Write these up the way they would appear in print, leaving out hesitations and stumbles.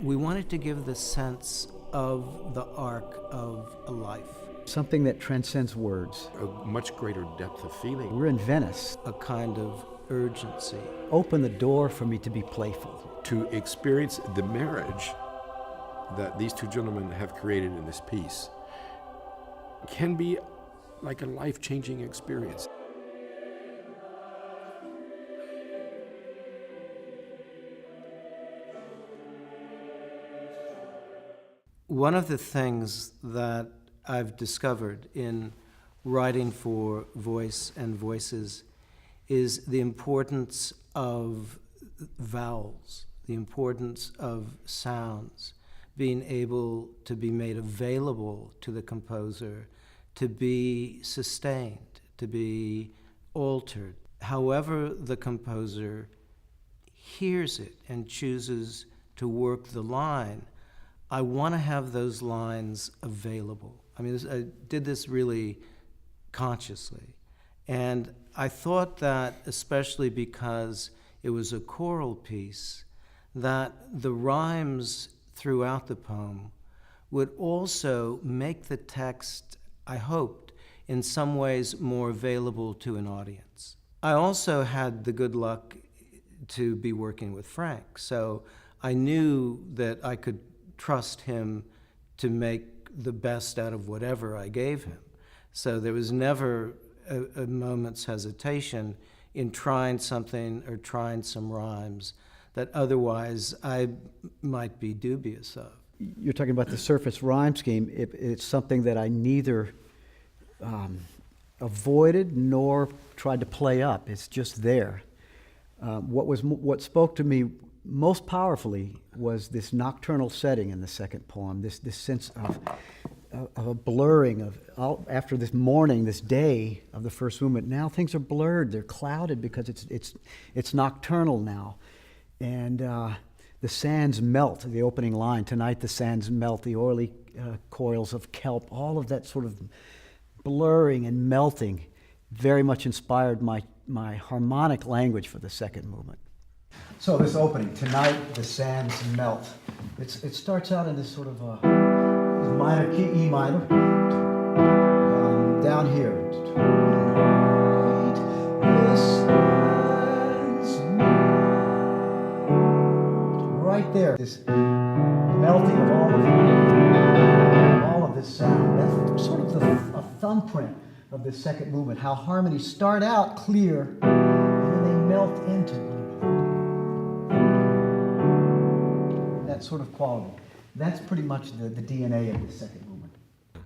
we wanted to give the sense of the arc of a life. Something that transcends words. A much greater depth of feeling. We're in Venice. A kind of urgency. Open the door for me to be playful. To experience the marriage that these two gentlemen have created in this piece can be like a life-changing experience. One of the things that I've discovered in writing for voice and voices is the importance of vowels, the importance of sounds being able to be made available to the composer, to be sustained, to be altered. However the composer hears it and chooses to work the line, I want to have those lines available. I mean, I did this really consciously. And I thought that, especially because it was a choral piece, that the rhymes throughout the poem would also make the text, I hoped, in some ways more available to an audience. I also had the good luck to be working with Frank, so I knew that I could trust him to make the best out of whatever I gave him. So there was never a moment's hesitation in trying something or trying some rhymes that otherwise I might be dubious of. You're talking about the surface rhyme scheme. It's something that I neither avoided nor tried to play up. It's just there. What spoke to me most powerfully was this nocturnal setting in the second poem, this sense of a blurring of, after this morning, this day of the first movement, now things are blurred, they're clouded because it's nocturnal now. And the sands melt, the opening line, tonight the sands melt, the oily coils of kelp, all of that sort of blurring and melting very much inspired my harmonic language for the second movement. So this opening, tonight the sands melt. It starts out in this sort of minor key, E minor, down here. Tonight the sands melt. Right there, this melting of all of this sound. That's sort of a thumbprint of the second movement, how harmonies start out clear and then they melt into one another. That sort of quality. That's pretty much the DNA of the second movement.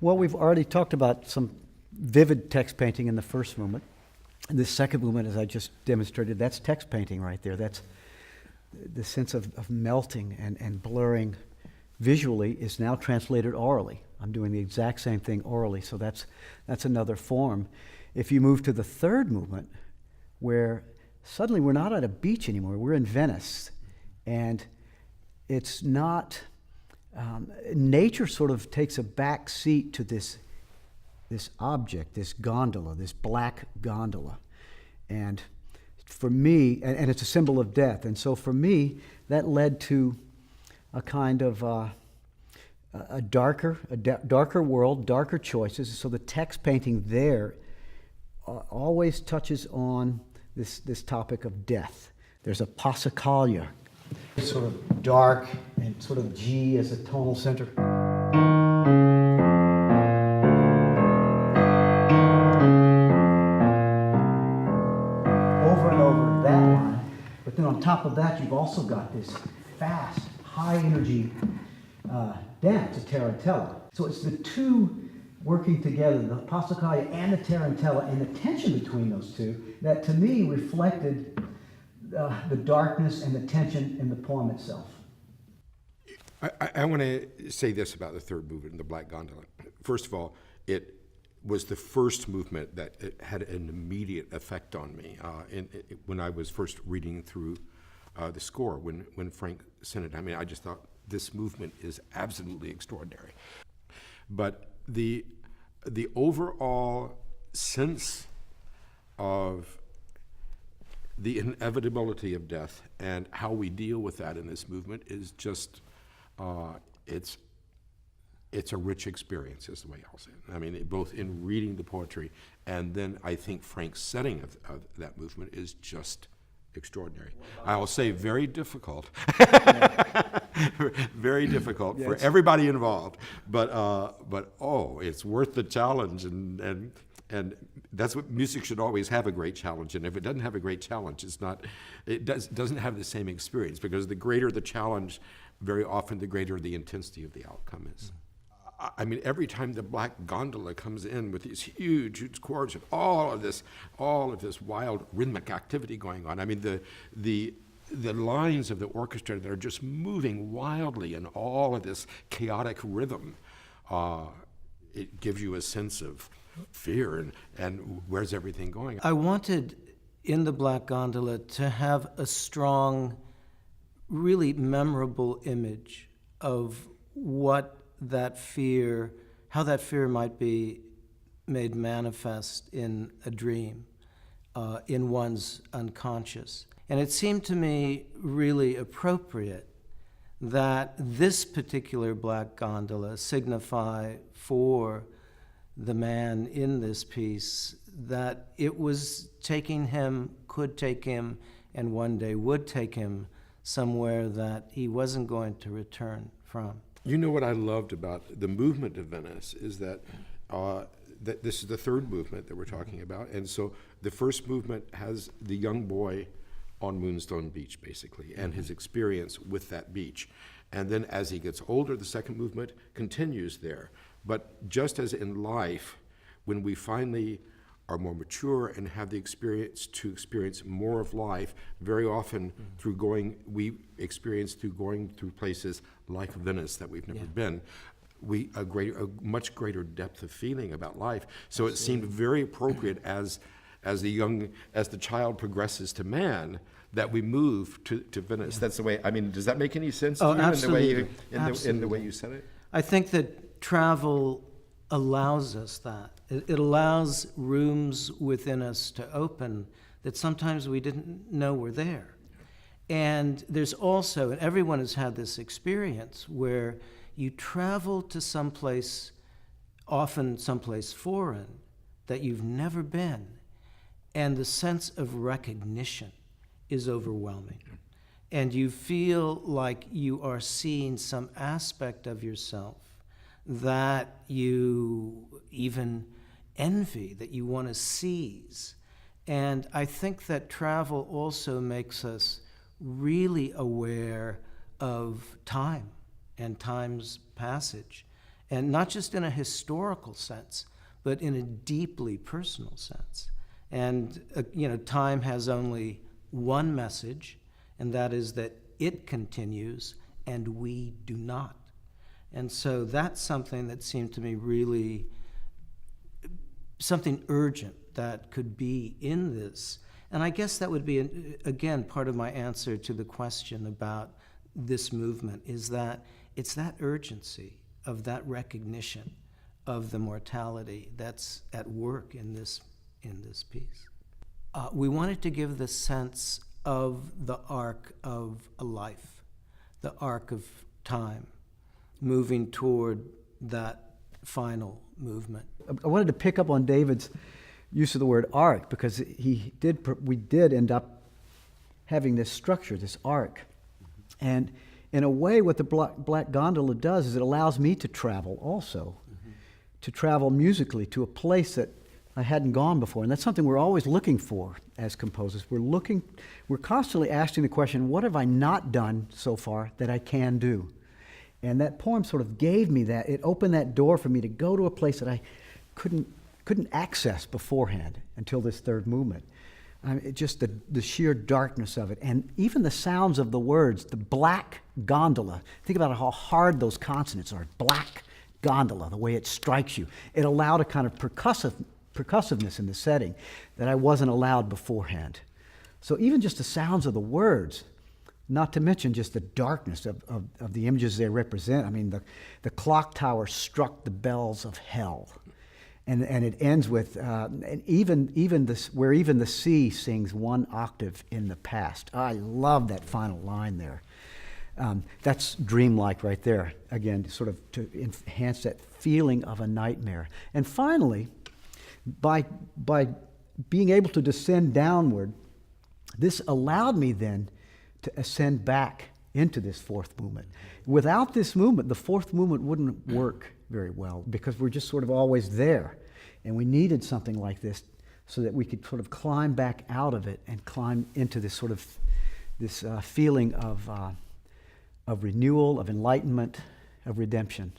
Well, we've already talked about some vivid text painting in the first movement. And the second movement, as I just demonstrated, that's text painting right there. That's the sense of melting and blurring visually is now translated orally. I'm doing the exact same thing orally, so that's another form. If you move to the third movement, where suddenly we're not at a beach anymore, we're in Venice, and it's not, nature sort of takes a back seat to this object, this gondola, this black gondola. And for me, and it's a symbol of death, and so for me, that led to a kind of a darker world, darker choices. So the text painting there always touches on this topic of death. There's a passacaglia, sort of dark and sort of G as a tonal center. Over and over that line. But then on top of that, you've also got this fast, high energy dance, a tarantella. So it's the two working together, the passacaglia and the tarantella, and the tension between those two, that to me reflected the darkness and the tension in the poem itself. I want to say this about the third movement, the Black Gondola. First of all, it was the first movement that it had an immediate effect on me when I was first reading through the score, when Frank sent it. I mean, I just thought, this movement is absolutely extraordinary. But the overall sense of the inevitability of death and how we deal with that in this movement is just it's a rich experience, is the way I'll say it. I mean, both in reading the poetry, and then I think Frank's setting of that movement is just extraordinary. I'll say very difficult, very difficult for everybody involved. But oh, it's worth the challenge, and that's what music should always have, a great challenge. And if it doesn't have a great challenge, doesn't have the same experience, because the greater the challenge, very often the greater the intensity of the outcome is. I mean, every time the Black Gondola comes in with these huge chords and all of this wild rhythmic activity going on. I mean, the lines of the orchestra that are just moving wildly in all of this chaotic rhythm, it gives you a sense of fear and where's everything going. I wanted in the Black Gondola to have a strong, really memorable image of how that fear might be made manifest in a dream, in one's unconscious. And it seemed to me really appropriate that this particular Black Gondola signify for the man in this piece that it was could take him, and one day would take him somewhere that he wasn't going to return from. You know what I loved about the movement of Venice is that that this is the third movement that we're talking about, and so the first movement has the young boy on Moonstone Beach, basically, and his experience with that beach. And then as he gets older, the second movement continues there. But just as in life, when we finally are more mature and have the experience to experience more of life, very often we experience through going through places like Venice that we've never been, a much greater depth of feeling about life. So it seemed very appropriate as the child progresses to man, that we move to Venice. Yeah. That's the way. I mean, does that make any sense to you absolutely. In the way you said it? I think that travel allows us that. It allows rooms within us to open that sometimes we didn't know were there. And there's also, and everyone has had this experience, where you travel to someplace, often someplace foreign, that you've never been, and the sense of recognition is overwhelming. And you feel like you are seeing some aspect of yourself that you even envy, that you want to seize. And I think that travel also makes us really aware of time and time's passage, and not just in a historical sense, but in a deeply personal sense. And time has only one message, and that is that it continues and we do not. And so that's something that seemed to me really something urgent that could be in this. And I guess that would be, again, part of my answer to the question about this movement, is that it's that urgency of that recognition of the mortality that's at work in this piece. We wanted to give the sense of the arc of a life, the arc of time, moving toward that final movement. I wanted to pick up on David's use of the word arc, because we did end up having this structure, this arc. And in a way, what the Black Gondola does is it allows me to travel also, to travel musically to a place that I hadn't gone before. And that's something we're always looking for as composers. We're constantly asking the question, what have I not done so far that I can do? And that poem sort of gave me that. It opened that door for me to go to a place that I couldn't access beforehand until this third movement. Just the sheer darkness of it. And even the sounds of the words, the Black Gondola. Think about how hard those consonants are. Black Gondola, the way it strikes you. It allowed a kind of percussiveness in the setting that I wasn't allowed beforehand. So even just the sounds of the words, not to mention just the darkness of the images they represent. I mean, the clock tower struck the bells of hell. And it ends with, and even the sea sings one octave in the past. I love that final line there. That's dreamlike right there, again, sort of to enhance that feeling of a nightmare. And finally, by being able to descend downward, this allowed me then to ascend back into this fourth movement. Without this movement, the fourth movement wouldn't work very well because we're just sort of always there. And we needed something like this so that we could sort of climb back out of it and climb into this sort of feeling of renewal, of enlightenment, of redemption.